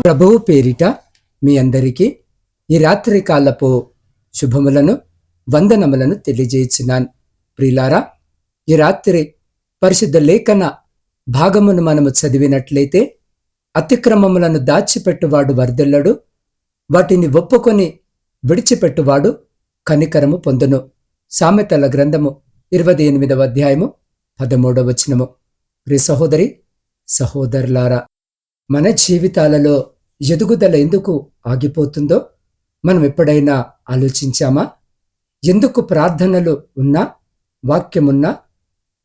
ప్రభువు పేరిట మీ అందరికీ ఈ రాత్రి కాలపు శుభములను వందనములను తెలియజేయుచున్నాను. ప్రియులారా, ఈ రాత్రి పరిశుద్ధ లేఖన భాగమును మనము చదివినట్లయితే, అతిక్రమములను దాచిపెట్టువాడు వర్ధిల్లడు, వాటిని ఒప్పుకొని విడిచిపెట్టువాడు కనికరము పొందును. సామెతల గ్రంథము 28వ అధ్యాయము 13వ వచనము. ప్రియ సహోదరి సహోదరులారా, మన జీవితాలలో ఎదుగుదల ఎందుకు ఆగిపోతుందో మనం ఎప్పుడైనా ఆలోచించామా? ఎందుకు ప్రార్థనలు ఉన్నా, వాక్యమున్నా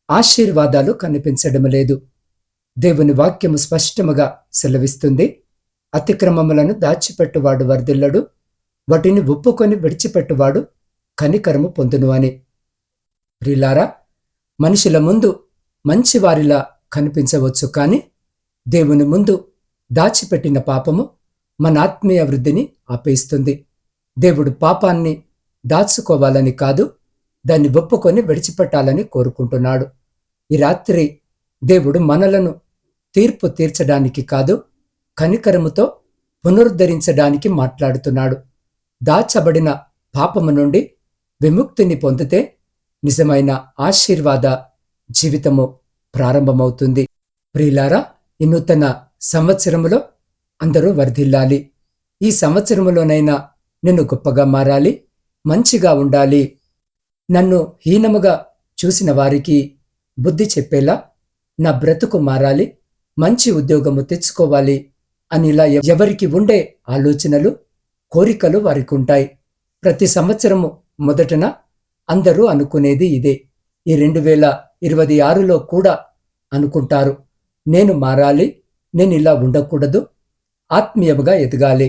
ఆశీర్వాదాలు కనిపించడం లేదు? దేవుని వాక్యము స్పష్టముగా సెలవిస్తుంది, అతిక్రమములను దాచిపెట్టువాడు వర్ధిల్లడు, వాటిని ఒప్పుకొని విడిచిపెట్టువాడు కనికరము పొందును అని. ప్రియులారా, మనుషుల ముందు మంచివారిలా కనిపించవచ్చు, కానీ దేవుని ముందు దాచిపెట్టిన పాపము మన ఆత్మీయ వృద్ధిని ఆపేస్తుంది. దేవుడు పాపాన్ని దాచుకోవాలని కాదు, దాన్ని ఒప్పుకొని విడిచిపెట్టాలని కోరుకుంటున్నాడు. ఈ రాత్రి దేవుడు మనలను తీర్పు తీర్చడానికి కాదు, కనికరముతో పునరుద్ధరించడానికి మాట్లాడుతున్నాడు. దాచబడిన పాపము నుండి విముక్తిని పొందితే నిజమైన ఆశీర్వాద జీవితము ప్రారంభమవుతుంది. ప్రియులారా, ఈ నూతన సంవత్సరములో అందరూ వర్ధిల్లాలి. ఈ సంవత్సరములోనైనా నేను గొప్పగా మారాలి, మంచిగా ఉండాలి, నన్ను హీనముగా చూసిన వారికి బుద్ధి చెప్పేలా నా బ్రతుకు మారాలి, మంచి ఉద్యోగము తెచ్చుకోవాలి అని ఇలా ఎవరికి ఉండే ఆలోచనలు, కోరికలు వారికి ఉంటాయి. ప్రతి సంవత్సరము మొదటన అందరూ అనుకునేది ఇదే. ఈ 2026లో కూడా అనుకుంటారు, నేను మారాలి, నేను ఇలా ఉండకూడదు, ఆత్మీయముగా ఎదగాలి,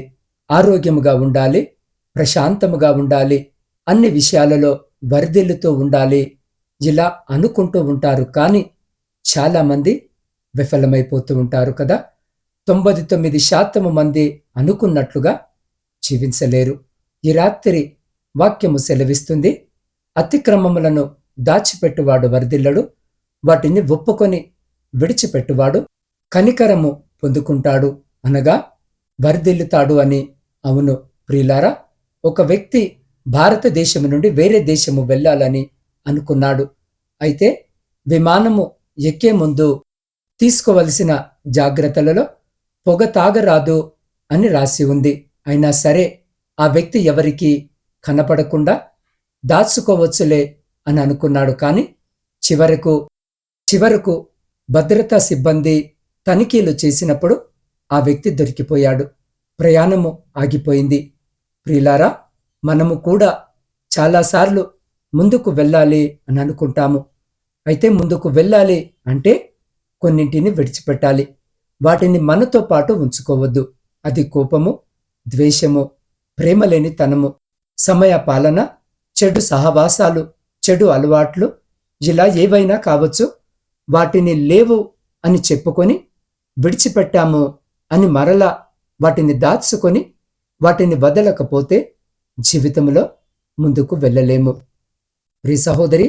ఆరోగ్యముగా ఉండాలి, ప్రశాంతముగా ఉండాలి, అన్ని విషయాలలో వర్ధిల్లుతూ ఉండాలి, ఇలా అనుకుంటూ ఉంటారు. కానీ చాలామంది విఫలమైపోతూ ఉంటారు కదా. 99% మంది అనుకున్నట్లుగా జీవించలేరు. ఈ రాత్రి వాక్యము సెలవిస్తుంది, అతిక్రమములను దాచిపెట్టువాడు వర్ధిల్లడు, వాటిని ఒప్పుకొని విడిచిపెట్టువాడు కనికరము పొందుకుంటాడు, అనగా వర్ధిల్లుతాడు అని. అవును ప్రియులారా, ఒక వ్యక్తి భారతదేశం నుండి వేరే దేశము వెళ్ళాలని అనుకున్నాడు. అయితే విమానము ఎక్కే ముందు తీసుకోవలసిన జాగ్రత్తలలో పొగ తాగరాదు అని రాసి ఉంది. అయినా సరే ఆ వ్యక్తి ఎవరికి కనపడకుండా దాచుకోవచ్చులే అని అనుకున్నాడు. కానీ చివరకు భద్రతా సిబ్బంది తనిఖీలు చేసినప్పుడు ఆ వ్యక్తి దొరికిపోయాడు. ప్రయాణము ఆగిపోయింది. ప్రియులారా, మనము కూడా చాలాసార్లు ముందుకు వెళ్ళాలి అని అనుకుంటాము. అయితే ముందుకు వెళ్ళాలి అంటే కొన్నింటిని విడిచిపెట్టాలి. వాటిని మనతో పాటు ఉంచుకోవద్దు. అది కోపము, ద్వేషము, ప్రేమలేనితనము, సమయ పాలన, చెడు సహవాసాలు, చెడు అలవాట్లు, ఇలా ఏవైనా కావచ్చు. వాటిని లేవు అని చెప్పుకొని విడిచిపెట్టాము అని మరలా వాటిని దాచుకొని వాటిని వదలకపోతే జీవితంలో ముందుకు వెళ్ళలేము. ప్రియ సహోదరి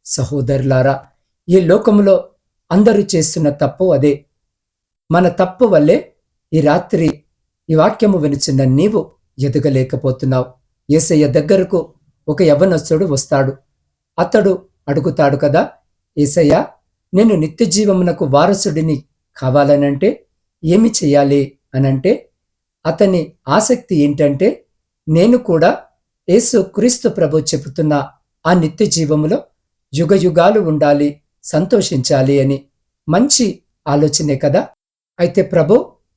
సహోదరులారా, ఈ లోకములో అందరూ చేస్తున్న తప్పు అదే. మన తప్పు వల్లే ఈ రాత్రి ఈ వాక్యము వినుచున్న నీవు ఎదగలేకపోతున్నావు. యేసయ్య దగ్గరకు ఒక యవ్వనస్తుడు వస్తాడు. అతడు అడుగుతాడు కదా, యేసయ్య, నేను నిత్య జీవమునకు వారసుడిని కావాలనంటే ఏమి చెయ్యాలి అనంటే, అతని ఆసక్తి ఏంటంటే, నేను కూడా యేసు క్రీస్తు ప్రభు చెబుతున్న ఆ నిత్య జీవములో యుగయుగాలు ఉండాలి, సంతోషించాలి అని. మంచి ఆలోచనే కదా. అయితే ప్రభు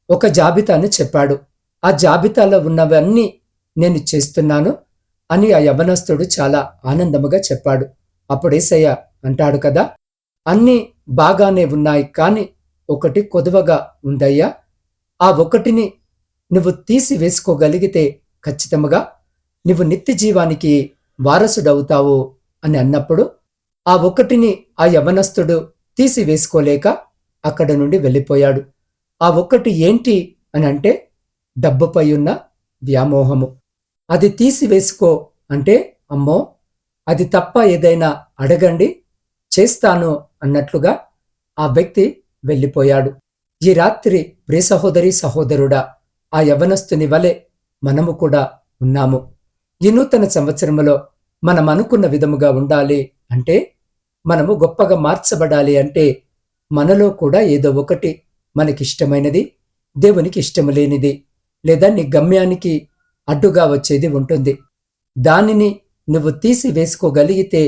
ఒక జాబితాను చెప్పాడు. ఆ జాబితాలో ఉన్నవన్నీ నేను చేస్తున్నాను అని ఆ యవ్వనస్తుడు చాలా ఆనందముగా చెప్పాడు. అప్పుడు యేసయ్య అంటాడు కదా, అన్నీ బాగానే ఉన్నాయి, కానీ ఒకటి కొదువగా ఉందయ్యా. ఆ ఒకటిని నువ్వు తీసివేసుకోగలిగితే ఖచ్చితంగా నువ్వు నిత్య జీవానికి వారసుడవుతావు అని అన్నప్పుడు ఆ ఒకటిని ఆ యవ్వనస్తుడు తీసివేసుకోలేక అక్కడ నుండి వెళ్ళిపోయాడు. ఆ ఒక్కటి ఏంటి అని అంటే, డబ్బుపై ఉన్న వ్యామోహము. అది తీసివేసుకో అంటే, అమ్మో అది తప్ప ఏదైనా అడగండి చేస్తాను అన్నట్లుగా ఆ వ్యక్తి వెళ్ళిపోయాడు. ఈ రాత్రి ప్రియ సహోదరి సహోదరుడా, ఆ యవనస్తుని వలె మనము కూడా ఉన్నాము. ఈ నూతన సంవత్సరములో మనం అనుకున్న విధముగా ఉండాలి అంటే, మనము గొప్పగా మార్చబడాలి అంటే, మనలో కూడా ఏదో ఒకటి మనకిష్టమైనది, దేవునికి ఇష్టము లేనిది, లేదా నీ గమ్యానికి అడ్డుగా వచ్చేది ఉంటుంది. దానిని నువ్వు తీసివేసుకోగలిగితే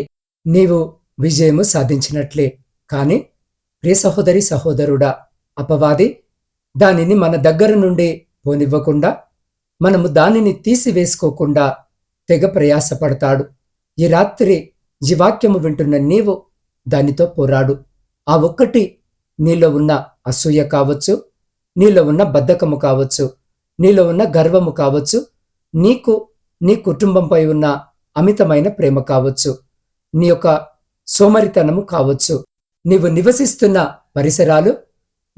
నీవు విజయము సాధించినట్లే. కాని ప్రియ సహోదరి సహోదరుడా, అపవాది దానిని మన దగ్గర నుండి పోనివ్వకుండా, మనము దానిని తీసివేసుకోకుండా తెగ ప్రయాసపడతాడు. ఈ రాత్రి ఈ వాక్యము వింటున్న నీవు దానితో పోరాడు. ఆ ఒక్కటి నీలో ఉన్న అసూయ కావచ్చు, నీలో ఉన్న బద్ధకము కావచ్చు, నీలో ఉన్న గర్వము కావచ్చు, నీకు నీ కుటుంబంపై ఉన్న అమితమైన ప్రేమ కావచ్చు, నీ యొక్క సోమరితనము కావచ్చు, నీవు నివసిస్తున్న పరిసరాలు,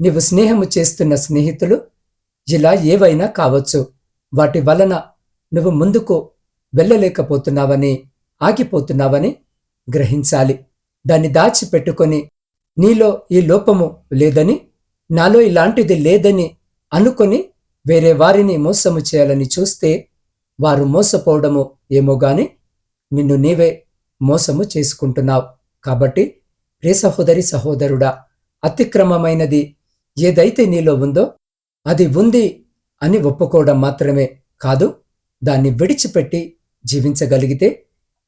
నీవు స్నేహము చేస్తున్న స్నేహితులు, ఇలా ఏవైనా కావచ్చు. వాటి వలన నువ్వు ముందుకు వెళ్ళలేకపోతున్నావని, ఆగిపోతున్నావని గ్రహించాలి. దాన్ని దాచిపెట్టుకొని నీలో ఈ లోపము లేదని, నాలో ఇలాంటిది లేదని అనుకొని వేరే వారిని మోసము చేయాలని చూస్తే వారు మోసపోవడము ఏమో గాని నిన్ను నీవే మోసము చేసుకుంటున్నావు. కాబట్టి ప్రియ సహోదరి సహోదరుడా, అతిక్రమమైనది ఏదైతే నీలో ఉందో అది ఉంది అని ఒప్పుకోవడం మాత్రమే కాదు, దాన్ని విడిచిపెట్టి జీవించగలిగితే,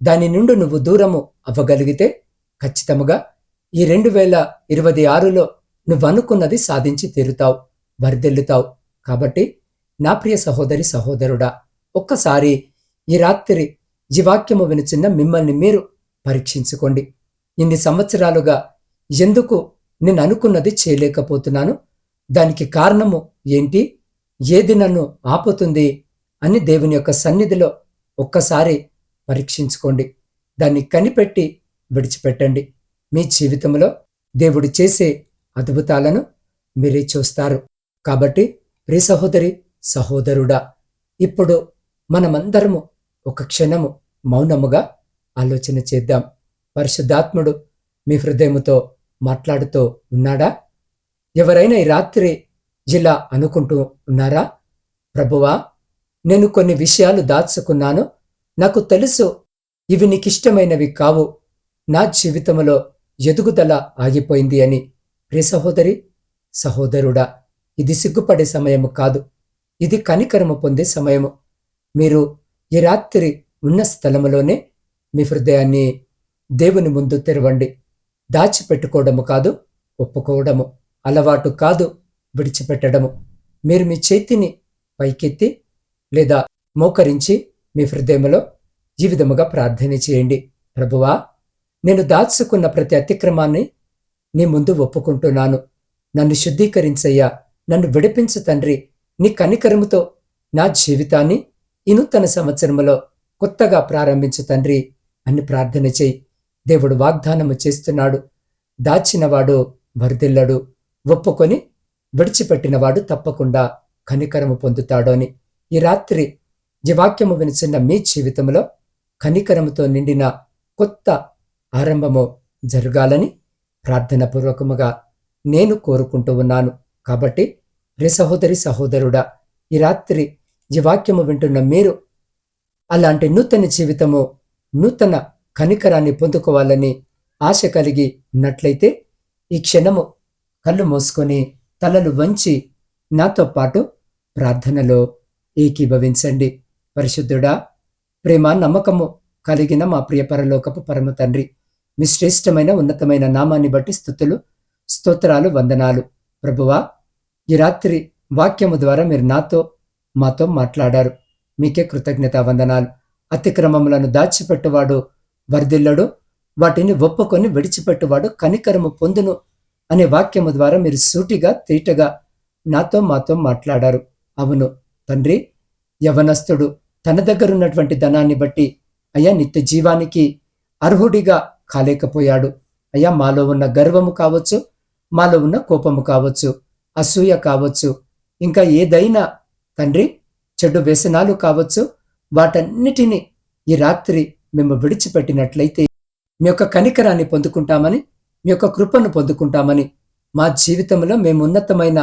దాని నుండి నువ్వు దూరము అవ్వగలిగితే ఖచ్చితముగా ఈ 2026లో నువ్వు అనుకున్నది సాధించి తీరుతావు, వర్ధిల్లుతావు. కాబట్టి నా ప్రియ సహోదరి సహోదరుడా, ఒక్కసారి ఈ రాత్రి ఈ వాక్యము వినుచున్న మిమ్మల్ని మీరు పరీక్షించుకోండి. ఇన్ని సంవత్సరాలుగా ఎందుకు నేను అనుకున్నది చేయలేకపోతున్నాను, దానికి కారణము ఏంటి, ఏది నన్ను ఆపుతుంది అని దేవుని యొక్క సన్నిధిలో ఒక్కసారి పరీక్షించుకోండి. దాన్ని కనిపెట్టి విడిచిపెట్టండి. మీ జీవితంలో దేవుడు చేసే అద్భుతాలను మీరే చూస్తారు. కాబట్టి ప్రియ సహోదరి సహోదరుడా, ఇప్పుడు మనమందరము ఒక క్షణము మౌనముగా ఆలోచన చేద్దాం. పరిశుద్ధాత్ముడు మీ హృదయముతో మాట్లాడుతూ ఉన్నాడా? ఎవరైనా ఈ రాత్రి ఇలా అనుకుంటూ ఉన్నారా? ప్రభువా, నేను కొన్ని విషయాలు దాచుకున్నాను, నాకు తెలుసు ఇవి నీకిష్టమైనవి కావు, నా జీవితంలో ఎదుగుదల ఆగిపోయింది అని. ప్రియ సహోదరి సహోదరుడా, ఇది సిగ్గుపడే సమయము కాదు, ఇది కనికరము పొందే సమయము. మీరు ఈ రాత్రి ఉన్న స్థలములోనే మీ హృదయాన్ని దేవుని ముందు తెరవండి. దాచిపెట్టుకోవడము కాదు, ఒప్పుకోవడము. అలవాటు కాదు, విడిచిపెట్టడము. మీరు మీ చేతిని పైకెత్తి లేదా మోకరించి మీ హృదయంలో ఈ విధముగా ప్రార్థన చేయండి. ప్రభువా, నేను దాచుకున్న ప్రతి అతిక్రమాన్ని నీ ముందు ఒప్పుకుంటున్నాను. నన్ను శుద్ధీకరించయ్యా, నన్ను విడిపించు తండ్రి. నీ కనికరముతో నా జీవితాన్ని ఈ నూతన సంవత్సరములో కొత్తగా ప్రారంభించు తండ్రి అని ప్రార్థన చేయి. దేవుడు వాగ్దానము చేస్తున్నాడు, దాచినవాడు వర్ధిల్లడు, ఒప్పుకొని విడిచిపెట్టినవాడు తప్పకుండా కనికరము పొందుతాడు అని. ఈ రాత్రి ఈ వాక్యము వినిచిన మీ జీవితంలో కనికరముతో నిండిన కొత్త ఆరంభము జరగాలని ప్రార్థనాపూర్వకముగా నేను కోరుకుంటూ ఉన్నాను. కాబట్టి రే సహోదరి సహోదరుడా, ఈ రాత్రి ఈ వాక్యము వింటున్న మీరు అలాంటి నూతన జీవితము, నూతన కనికరాన్ని పొందుకోవాలని ఆశ కలిగి ఉన్నట్లయితే ఈ క్షణము కళ్ళు మూసుకొని తలలు వంచి నాతో పాటు ప్రార్థనలో ఏకీభవించండి. పరిశుద్ధుడా, ప్రేమ నమ్మకము కలిగిన మా ప్రియ పరలోకపు పరమ తండ్రి, మీ శ్రేష్టమైన ఉన్నతమైన నామాన్ని బట్టి స్తుతులు, స్తోత్రాలు, వందనాలు. ప్రభువా, ఈ రాత్రి వాక్యము ద్వారా మీరు మాతో మాట్లాడారు. మీకే కృతజ్ఞత వందనాలు. అతిక్రమములను దాచిపెట్టువాడు వర్ధిల్లడు, వాటిని ఒప్పుకొని విడిచిపెట్టువాడు కనికరము పొందును అనే వాక్యము ద్వారా మీరు సూటిగా తేటగా మాతో మాట్లాడారు. అవును తండ్రి, యవనస్తుడు తన దగ్గరున్నటువంటి ధనాన్ని బట్టి అయ్యా నిత్య జీవానికి అర్హుడిగా కాలేకపోయాడు. అయ్యా, మాలో ఉన్న గర్వము కావచ్చు, మాలో ఉన్న కోపము కావచ్చు, అసూయ కావచ్చు, ఇంకా ఏదైనా తండ్రి చెడు వ్యసనాలు కావచ్చు, వాటన్నిటినీ ఈ రాత్రి మేము విడిచిపెట్టినట్లయితే మీ యొక్క కనికరాన్ని పొందుకుంటామని, మీ యొక్క కృపను పొందుకుంటామని, మా జీవితంలో మేము ఉన్నతమైన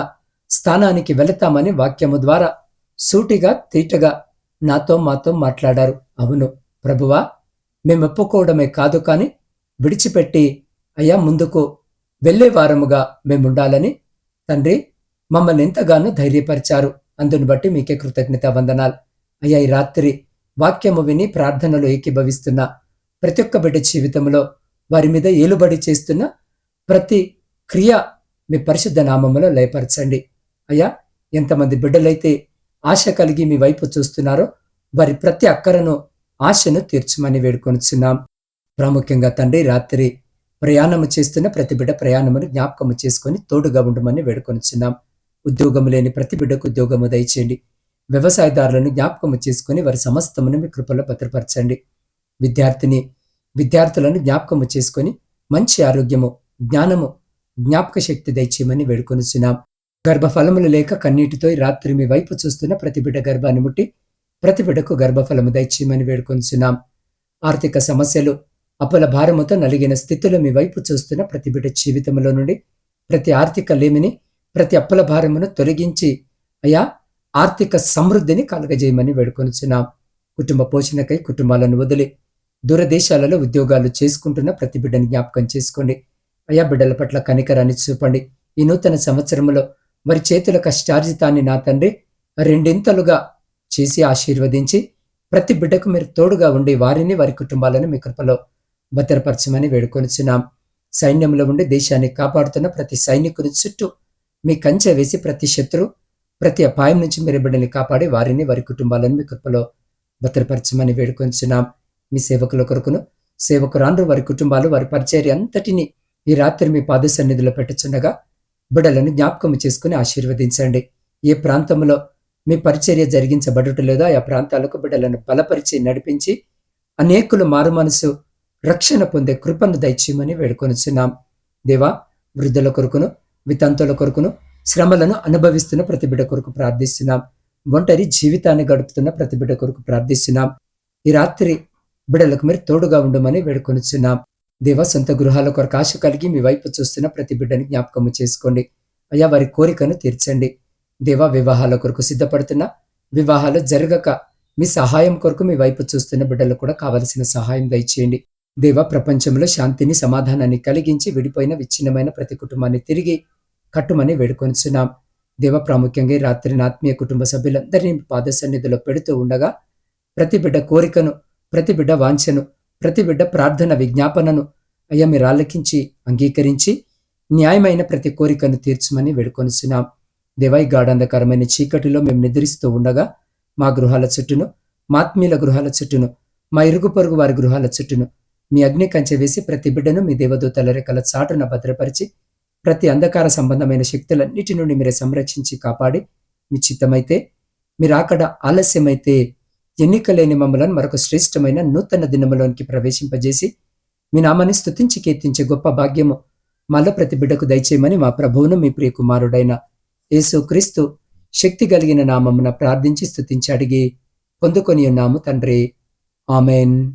స్థానానికి వెళతామని వాక్యము ద్వారా సూటిగా తీటగా నాతో మాతో మాట్లాడారు. అవును ప్రభువా, మేము ఒప్పుకోవడమే కాదు కాని విడిచిపెట్టి అయ్యా ముందుకు వెళ్ళే వారముగా మేముండాలని తండ్రి మమ్మల్ని ఎంతగానో ధైర్యపరిచారు. అందుని బట్టి మీకే కృతజ్ఞత వందనాలు. అయ్యా ఈ రాత్రి వాక్యము విని ప్రార్థనలో ఏకీభవిస్తున్న ప్రతి ఒక్క బిడ్డ జీవితంలో వారి మీద ఏలుబడి చేస్తున్న ప్రతి క్రియ మీ పరిశుద్ధ నామములో లయపరచండి. అయ్యా ఎంతమంది బిడ్డలైతే ఆశ కలిగి మీ వైపు చూస్తున్నారో వారి ప్రతి అక్కరను ఆశను తీర్చమని వేడుకొనుచున్నాం. ప్రాముఖ్యంగా తండ్రి రాత్రి ప్రయాణము చేస్తున్న ప్రతి బిడ్డ ప్రయాణమును జ్ఞాపకము చేసుకొని తోడుగా ఉండమని వేడుకొనుచున్నాం. ఉద్యోగము లేని ప్రతి బిడ్డకు ఉద్యోగము దయచేయండి. వ్యవసాయదారులను జ్ఞాపకము చేసుకొని వారి సమస్తమును మీ కృపలో భద్రపరచండి. విద్యార్థులను జ్ఞాపకము చేసుకొని మంచి ఆరోగ్యము, జ్ఞానము, జ్ఞాపక శక్తి దయచేయమని వేడుకొనుచున్నాం. గర్భఫలములు లేక కన్నీటితో ఈ రాత్రి మీ వైపు చూస్తున్న ప్రతి బిడ్డ గర్భాన్ని ముట్టి ప్రతి బిడ్డకు గర్భఫలము దయచేయమని వేడుకొనుచున్నాం. ఆర్థిక సమస్యలు, అప్పుల భారముతో నలిగిన స్థితిలో మీ వైపు చూస్తున్న ప్రతి బిడ్డ జీవితంలో నుండి ప్రతి ఆర్థిక లేమిని, ప్రతి అప్పుల భారమును తొలగించి అయా ఆర్థిక సమృద్ధిని కలుగజేయమని వేడుకొనుచున్నాం. కుటుంబ పోషణకై కుటుంబాలను వదిలి దూరదేశాలలో ఉద్యోగాలు చేసుకుంటున్న ప్రతి బిడ్డని జ్ఞాపకం చేసుకోండి. అయా బిడ్డల పట్ల కనికరాన్ని చూపండి. ఈ నూతన సంవత్సరంలో వారి చేతుల కష్టార్జితాన్ని నా తండ్రి రెండింతలుగా చేసి ఆశీర్వదించి ప్రతి బిడ్డకు మీరు తోడుగా ఉండి వారిని వారి కుటుంబాలను మీ కృపలో భద్రపరచమని వేడుకొనుచున్నాం. సైన్యంలో ఉండి దేశాన్ని కాపాడుతున్న ప్రతి సైనికుని చుట్టూ మీ కంచె వేసి ప్రతి శత్రు, ప్రతి అపాయం నుంచి మీరు బిడ్డని కాపాడి వారిని వారి కుటుంబాలను మీ కృపలో భద్రపరచమని వేడుకొనుచున్నాం. మీ సేవకుల కొరకును సేవకురాండ్రు వారి కుటుంబాలు వారి పరిచర్య అంతటిని ఈ రాత్రి మీ పాద సన్నిధిలో పెట్టుచుండగా బిడ్డలను జ్ఞాపకం చేసుకుని ఆశీర్వదించండి. ఏ ప్రాంతంలో మీ పరిచర్య జరిగించబడటలేదో ఆ ప్రాంతాలకు బిడ్డలను బలపరిచి నడిపించి అనేకులు మారు మనసు రక్షణ పొందే కృపను దయచేయమని వేడుకొనుచున్నాం. దేవా, వృద్ధుల కొరకును వితంతుల కొరకును శ్రమలను అనుభవిస్తున్న ప్రతి బిడ్డ కొరకు ప్రార్థిస్తున్నాం. ఒంటరి జీవితాన్ని గడుపుతున్న ప్రతి బిడ్డ కొరకు ప్రార్థిస్తున్నాం. ఈ రాత్రి బిడ్డలకు మీరు తోడుగా ఉండమని వేడుకొనుచున్నాం. దేవ, సొంత గృహాల కొరకు ఆశ కలిగి మీ వైపు చూస్తున్న ప్రతి బిడ్డని జ్ఞాపకము చేసుకోండి. అయ్యా వారి కోరికను తీర్చండి. దేవా, వివాహాల కొరకు సిద్ధపడుతున్న వివాహాలు జరగక మీ సహాయం కొరకు మీ వైపు చూస్తున్న బిడ్డలకు కూడా కావలసిన సహాయం దయచేయండి. దేవ, ప్రపంచంలో శాంతిని సమాధానాన్ని కలిగించి విడిపోయిన విచ్ఛిన్నమైన ప్రతి కుటుంబాన్ని తిరిగి కట్టుమని వేడుకొనుచున్నాం. దేవ, ప్రాముఖ్యంగా రాత్రి ఆత్మీయ కుటుంబ సభ్యులందరినీ పాద సన్నిధిలో పెడుతూ ఉండగా ప్రతి బిడ్డ కోరికను, ప్రతి బిడ్డ వాంఛను, ప్రతి బిడ్డ ప్రార్థన విజ్ఞాపనను అయ్యా మీరు ఆలకించి అంగీకరించి న్యాయమైన ప్రతి కోరికను తీర్చమని వేడుకొనుచున్నాం. దేవై గాఢంధకరమైన చీకటిలో మేము నిద్రిస్తూ ఉండగా మా గృహాల చుట్టూను, మా ఆత్మీయుల గృహాల చుట్టూను, మా ఇరుగు పొరుగు వారి గృహాల చుట్టూను మీ అగ్ని కంచె వేసి ప్రతి బిడ్డను మీ దేవదూతల రెక్కల చాటున భద్రపరిచి ప్రతి అంధకార సంబంధమైన శక్తులన్నిటి నుండి మీరే సంరక్షించి కాపాడి మీ చిత్తమైతే మీరు అక్కడ ఆలస్యమైతే ఎన్నికలేని మమ్మలను మరొక శ్రేష్టమైన నూతన దినములోనికి ప్రవేశింపజేసి మీ నామాన్ని స్తుతించి కీర్తించే గొప్ప భాగ్యము మాలో ప్రతి బిడ్డకు దయచేయమని మా ప్రభువును మీ ప్రియ కుమారుడైన యేసు క్రీస్తు శక్తి కలిగిన నామమున ప్రార్థించి స్తుతించి అడిగి పొందుకొని ఉన్నాము తండ్రి. ఆమెన్.